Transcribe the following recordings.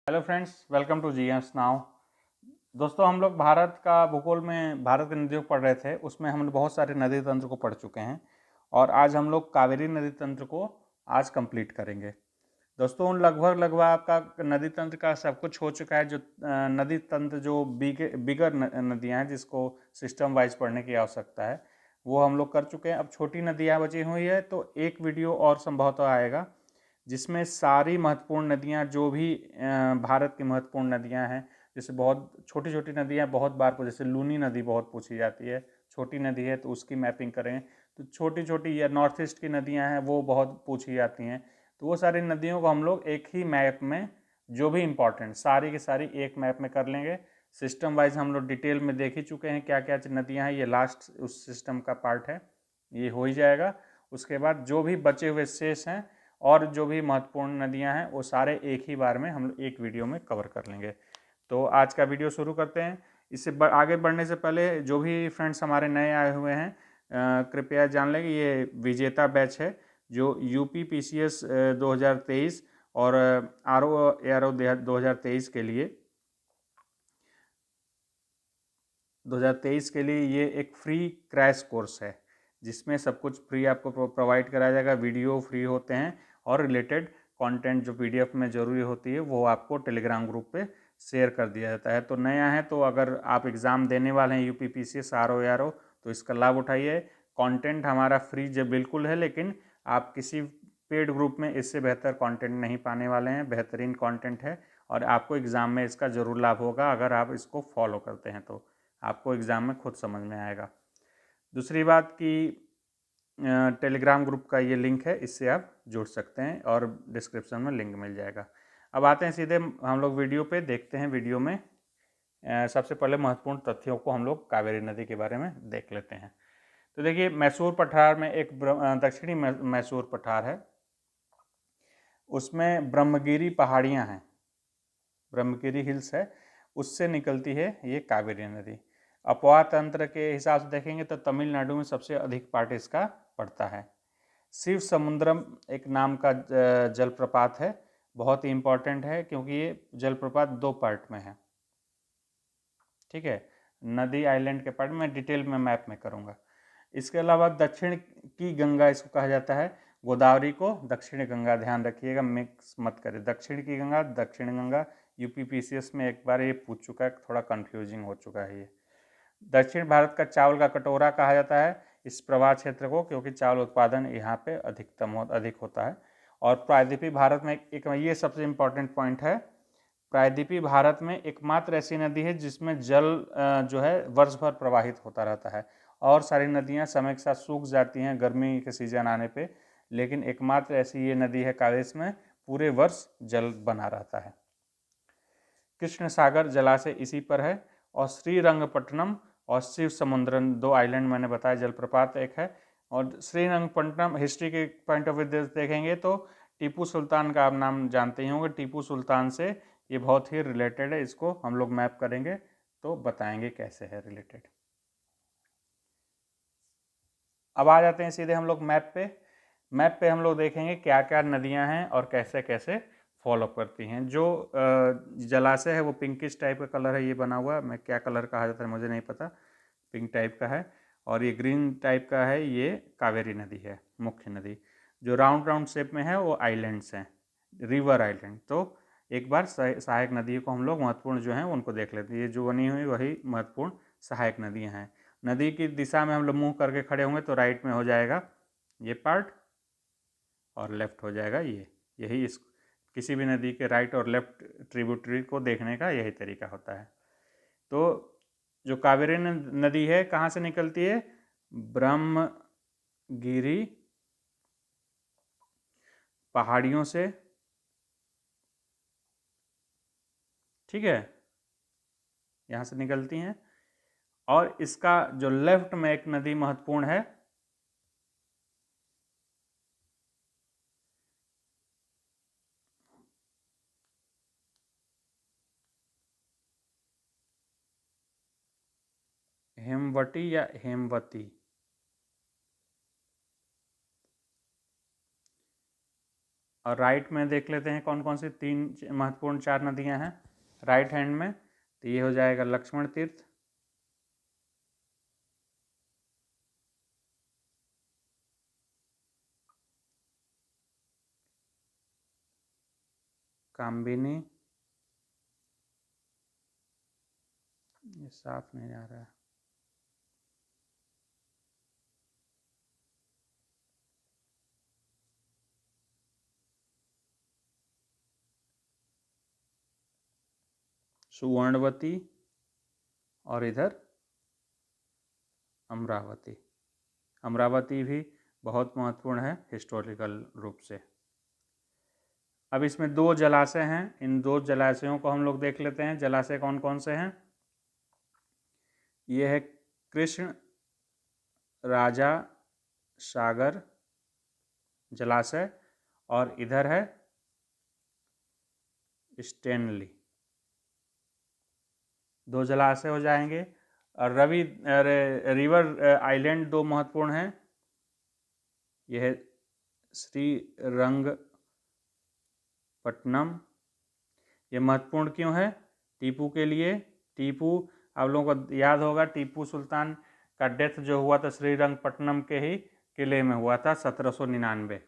Hello friends, welcome to GS now. दोस्तों, हम लोग भारत का भूगोल में भारत की नदियों को पढ़ रहे थे। उसमें हम बहुत सारे नदी तंत्र को पढ़ चुके हैं और आज हम लोग कावेरी नदी तंत्र को आज कंप्लीट करेंगे। दोस्तों, लगभग आपका नदी तंत्र का सब कुछ हो चुका है। जो नदी तंत्र जो बिगर नदियाँ हैं जिसको सिस्टम वाइज पढ़ने की आवश्यकता है वो हम लोग कर चुके हैं। अब छोटी नदियाँ बची हुई है तो एक वीडियो और संभवतः आएगा जिसमें सारी महत्वपूर्ण नदियाँ जो भी भारत की महत्वपूर्ण नदियाँ हैं। जैसे बहुत छोटी छोटी नदियाँ बहुत बार जैसे लूनी नदी बहुत पूछी जाती है, छोटी नदी है तो उसकी मैपिंग करें। तो छोटी छोटी या नॉर्थ ईस्ट की नदियाँ हैं वो बहुत पूछी जाती हैं। तो वो सारी नदियों को हम लोग एक ही मैप में जो भी इम्पोर्टेंट सारी की सारी एक मैप में कर लेंगे। सिस्टम वाइज हम लोग डिटेल में देख ही चुके हैं क्या क्या नदियाँ हैं। ये लास्ट उस सिस्टम का पार्ट है, ये हो ही जाएगा। उसके बाद जो भी बचे हुए शेष हैं और जो भी महत्वपूर्ण नदियां हैं वो सारे एक ही बार में हम एक वीडियो में कवर कर लेंगे। तो आज का वीडियो शुरू करते हैं। इससे आगे बढ़ने से पहले जो भी फ्रेंड्स हमारे नए आए हुए हैं कृपया जान लें कि ये विजेता बैच है जो यूपी पीसीएस 2023 और आरओ एआरओ 2023 के लिए 2023 के लिए ये एक फ्री क्रैश कोर्स है जिसमें सब कुछ फ्री आपको प्रोवाइड कराया जाएगा। वीडियो फ्री होते हैं और रिलेटेड कंटेंट जो पीडीएफ में ज़रूरी होती है वो आपको टेलीग्राम ग्रुप पे शेयर कर दिया जाता है। तो नया है तो अगर आप एग्ज़ाम देने वाले हैं यूपी पीसीएस आरओ एआरओ तो इसका लाभ उठाइए। कंटेंट हमारा फ्री जो बिल्कुल है, लेकिन आप किसी पेड ग्रुप में इससे बेहतर कंटेंट नहीं पाने वाले हैं। बेहतरीन कंटेंट है और आपको एग्ज़ाम में इसका ज़रूर लाभ होगा अगर आप इसको फॉलो करते हैं तो आपको एग्ज़ाम में खुद समझ में आएगा। दूसरी बात कि टेलीग्राम ग्रुप का ये लिंक है, इससे आप जुड़ सकते हैं और डिस्क्रिप्शन में लिंक मिल जाएगा। अब आते हैं सीधे हम लोग वीडियो पे, देखते हैं वीडियो में। सबसे पहले महत्वपूर्ण तथ्यों को हम लोग कावेरी नदी के बारे में देख लेते हैं। तो देखिए, मैसूर पठार में एक दक्षिणी मैसूर पठार है, उसमें ब्रह्मगिरी पहाड़ियाँ हैं, ब्रह्मगिरी हिल्स है, उससे निकलती है ये कावेरी नदी। अपवाह तंत्र के हिसाब से देखेंगे तो तमिलनाडु में सबसे अधिक पार्ट इसका पड़ता है। शिव समुद्रम एक नाम का जलप्रपात है, बहुत ही इंपॉर्टेंट है क्योंकि ये जलप्रपात दो पार्ट में है। ठीक है, नदी आइलैंड के पार्ट में डिटेल में मैप में करूँगा। इसके अलावा दक्षिण की गंगा इसको कहा जाता है। गोदावरी को दक्षिण गंगा, ध्यान रखिएगा, मिक्स मत करें। दक्षिण की गंगा, दक्षिण गंगा यूपी पीसीएस में एक बार ये पूछ चुका है, थोड़ा कंफ्यूजिंग हो चुका है ये। दक्षिण भारत का चावल का कटोरा कहा जाता है इस प्रवाह क्षेत्र को, क्योंकि चावल उत्पादन यहाँ पे अधिक होता है। और प्रायद्वीपीय भारत में एक ये सबसे इम्पोर्टेंट पॉइंट है, प्रायद्वीपीय भारत में एकमात्र ऐसी नदी है जिसमें जल जो है वर्ष भर प्रवाहित होता रहता है। और सारी नदियाँ समय के साथ सूख जाती हैं गर्मी के सीजन आने पे, लेकिन एकमात्र ऐसी ये नदी है कावेरी में पूरे वर्ष जल बना रहता है। कृष्ण सागर जलाशय इसी पर है। और श्रीरंगपट्टनम और शिव समुद्रम दो आइलैंड मैंने बताया, जलप्रपात एक है। और श्रीरंगपट्टनम हिस्ट्री के पॉइंट ऑफ व्यू देखेंगे तो टीपू सुल्तान का आप नाम जानते ही होंगे। टीपू सुल्तान से ये बहुत ही रिलेटेड है, इसको हम लोग मैप करेंगे तो बताएंगे कैसे है रिलेटेड। अब आ जाते हैं सीधे हम लोग मैप पे। मैप पे हम लोग देखेंगे क्या क्या नदियां हैं और कैसे कैसे फॉलो करती हैं। जो जलाशय है वो पिंकिश टाइप का कलर है ये बना हुआ, मैं क्या कलर कहा जाता है मुझे नहीं पता, पिंक टाइप का है। और ये ग्रीन टाइप का है, ये कावेरी नदी है, मुख्य नदी। जो राउंड राउंड शेप में है वो आइलैंड्स हैं, रिवर आइलैंड। तो एक बार सहायक नदी को हम लोग महत्वपूर्ण जो हैं उनको देख लेते हैं। ये जो बनी हुई वही महत्वपूर्ण सहायक नदियाँ हैं। नदी की दिशा में हम लोग मुँह करके खड़े होंगे तो राइट में हो जाएगा ये पार्ट और लेफ्ट हो जाएगा ये। यही इस किसी भी नदी के राइट और लेफ्ट ट्रिब्यूटरी को देखने का यही तरीका होता है। तो जो कावेरी नदी है कहाँ से निकलती है? ब्रह्मगिरी पहाड़ियों से। ठीक है, यहाँ से निकलती हैं। और इसका जो लेफ्ट में एक नदी महत्वपूर्ण है, हेमवती या हेमवती, और राइट में देख लेते हैं कौन कौन सी तीन महत्वपूर्ण चार नदियां हैं राइट हैंड में। तो ये हो जाएगा लक्ष्मण तीर्थ, कामबिनी, ये साफ नहीं आ रहा है, सुवर्णवती, और इधर अमरावती। अमरावती भी बहुत महत्वपूर्ण है हिस्टोरिकल रूप से। अब इसमें दो जलाशय हैं, इन दो जलाशयों को हम लोग देख लेते हैं। जलाशय कौन कौन से हैं? ये है कृष्ण राजा सागर जलाशय, और इधर है स्टेनली। दो जलाशय हो जाएंगे। और रिवर आइलैंड दो महत्वपूर्ण हैं। यह है श्रीरंगपट्टनम। ये महत्वपूर्ण क्यों है? टीपू के लिए। टीपू, आप लोगों को याद होगा, टीपू सुल्तान का डेथ जो हुआ था श्रीरंगपट्टनम के ही किले में हुआ था 1799।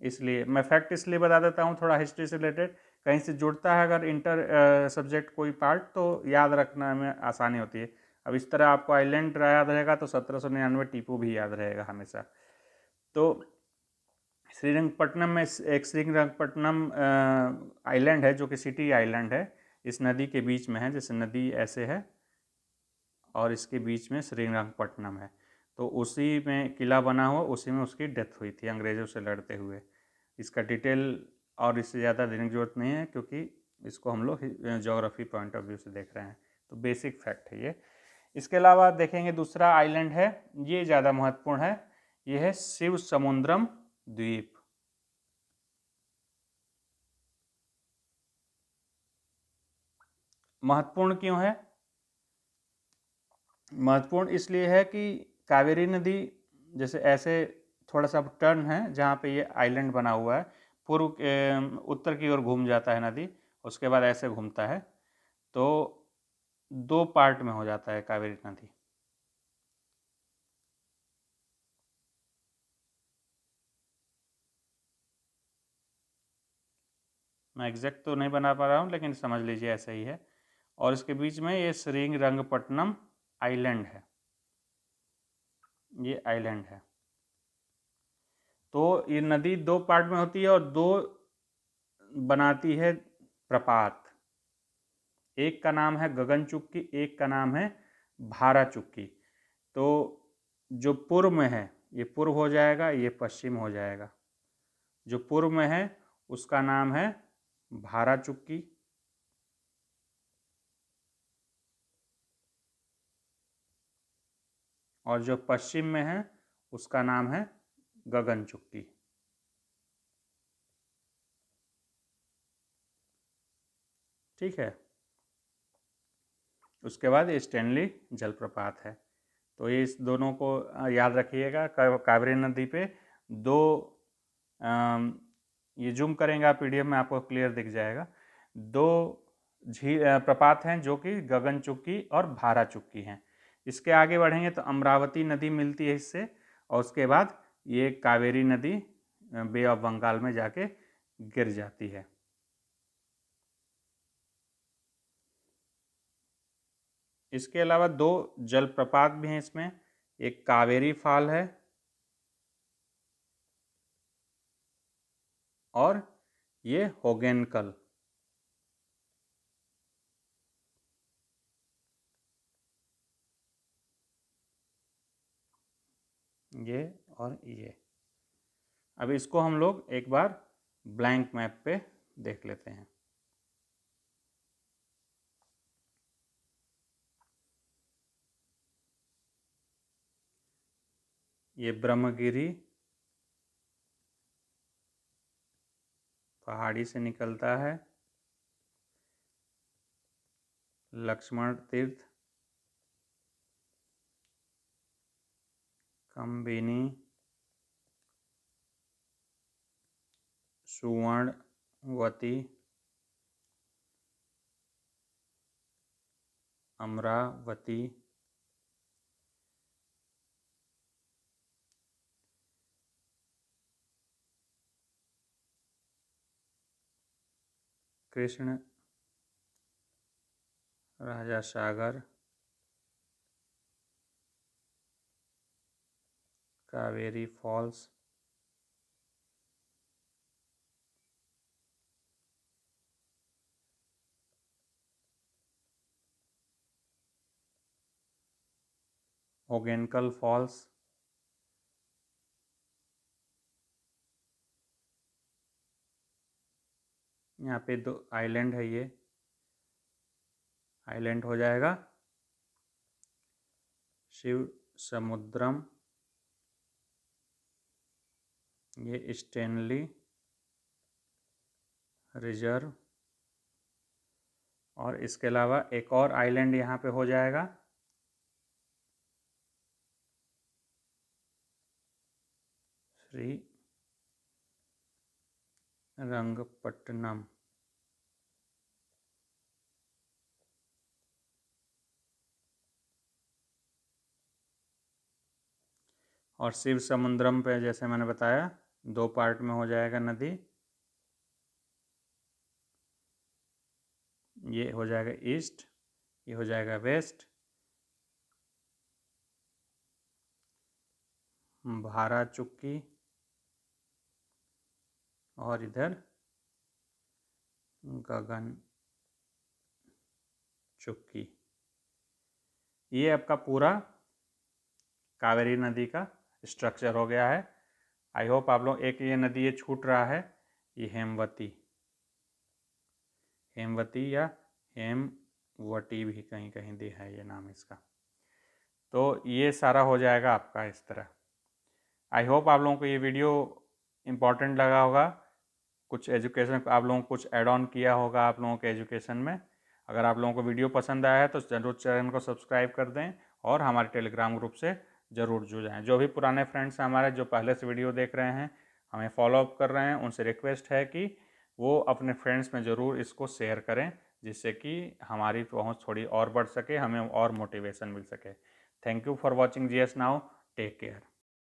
इसलिए मैं फैक्ट इसलिए बता देता हूँ, थोड़ा हिस्ट्री से रिलेटेड, कहीं से जुड़ता है अगर इंटर सब्जेक्ट कोई पार्ट, तो याद रखना में आसानी होती है। अब इस तरह आपको आइलैंड याद रहेगा तो 1799 टीपू भी याद रहेगा हमेशा। तो श्रीरंगपट्टनम में एक श्रीरंगपट्टनम आइलैंड है जो कि सिटी आइलैंड है, इस नदी के बीच में है। जैसे नदी ऐसे है और इसके बीच में श्रीरंगपट्टनम है, तो उसी में किला बना हुआ, उसी में उसकी डेथ हुई थी अंग्रेज़ों से लड़ते हुए। इसका डिटेल और इससे ज़्यादा देने की जरूरत नहीं है, क्योंकि इसको हम लोग ज्योग्राफी पॉइंट ऑफ व्यू से देख रहे हैं, तो बेसिक फैक्ट है ये। इसके अलावा देखेंगे दूसरा आइलैंड है, ये ज़्यादा महत्वपूर्ण है, ये है शिव समुद्रम द्वीप। महत्वपूर्ण क्यों है? महत्वपूर्ण इसलिए है कि कावेरी नदी जैसे ऐसे थोड़ा सा टर्न है जहाँ पे ये आइलैंड बना हुआ है, पूर्व उत्तर की ओर घूम जाता है नदी, उसके बाद ऐसे घूमता है, तो दो पार्ट में हो जाता है कावेरी नदी। मैं एग्जैक्ट तो नहीं बना पा रहा हूँ, लेकिन समझ लीजिए ऐसा ही है। और इसके बीच में ये श्रीरंगपट्टनम आइलैंड है, ये आइलैंड है। तो ये नदी दो पार्ट में होती है और दो बनाती है प्रपात। एक का नाम है गगन चुक्की, एक का नाम है भारा चुक्की। तो जो पूर्व में है ये पूर्व हो जाएगा, ये पश्चिम हो जाएगा। जो पूर्व में है उसका नाम है भारा चुक्की, और जो पश्चिम में है उसका नाम है गगन चुक्की। ठीक है। उसके बाद स्टेनली जलप्रपात है। तो ये इस दोनों को याद रखिएगा। कावेरी नदी पे दो, ये जूम करेंगे आप पीडीएफ में आपको क्लियर दिख जाएगा, दो झील प्रपात हैं जो कि गगन चुक्की और भारा चुक्की हैं। इसके आगे बढ़ेंगे तो अमरावती नदी मिलती है इससे, और उसके बाद ये कावेरी नदी बे ऑफ बंगाल में जाके गिर जाती है। इसके अलावा दो जलप्रपात भी हैं इसमें, एक कावेरी फॉल है और ये होगेनकल। ये और ये। अब इसको हम लोग एक बार ब्लैंक मैप पे देख लेते हैं। ये ब्रह्मगिरी पहाड़ी से निकलता है, लक्ष्मण तीर्थ, कामबिनी, सुवर्णवती, अमरावती, कृष्ण राजा सागर, कावेरी फॉल्स, होगेनकल फॉल्स, यहाँ पे 2 आइलैंड है, ये आइलैंड हो जाएगा। शिव समुद्रम, ये स्टेनली रिजर्व, और इसके अलावा एक और आइलैंड यहाँ पे हो जाएगा, श्री रंगपट्टनम। और शिव समुद्रम पे जैसे मैंने बताया 2 पार्ट में हो जाएगा नदी, ये हो जाएगा ईस्ट, ये हो जाएगा वेस्ट। भारा चुक्की और इधर गगन चुक्की। ये आपका पूरा कावेरी नदी का स्ट्रक्चर हो गया है। आई होप आप लोग, एक ये नदी ये छूट रहा है, ये हेमवती, हेमवती या हेमवटी भी कहीं कहीं दिया है ये नाम इसका। तो ये सारा हो जाएगा आपका इस तरह। आई होप आप लोगों को ये वीडियो इम्पोर्टेंट लगा होगा, कुछ एजुकेशन आप लोगों को कुछ ऐड ऑन किया होगा आप लोगों के एजुकेशन में। अगर आप लोगों को वीडियो पसंद आया है तो ज़रूर चैनल को सब्सक्राइब कर दें और हमारे टेलीग्राम ग्रुप से ज़रूर जुड़ जाएँ। जो भी पुराने फ्रेंड्स हैं हमारे, जो पहले से वीडियो देख रहे हैं, हमें फॉलोअप कर रहे हैं, उनसे रिक्वेस्ट है कि वो अपने फ्रेंड्स में ज़रूर इसको शेयर करें, जिससे कि हमारी पहुँच थोड़ी और बढ़ सके, हमें और मोटिवेशन मिल सके। Thank you for watching GS now. Take care.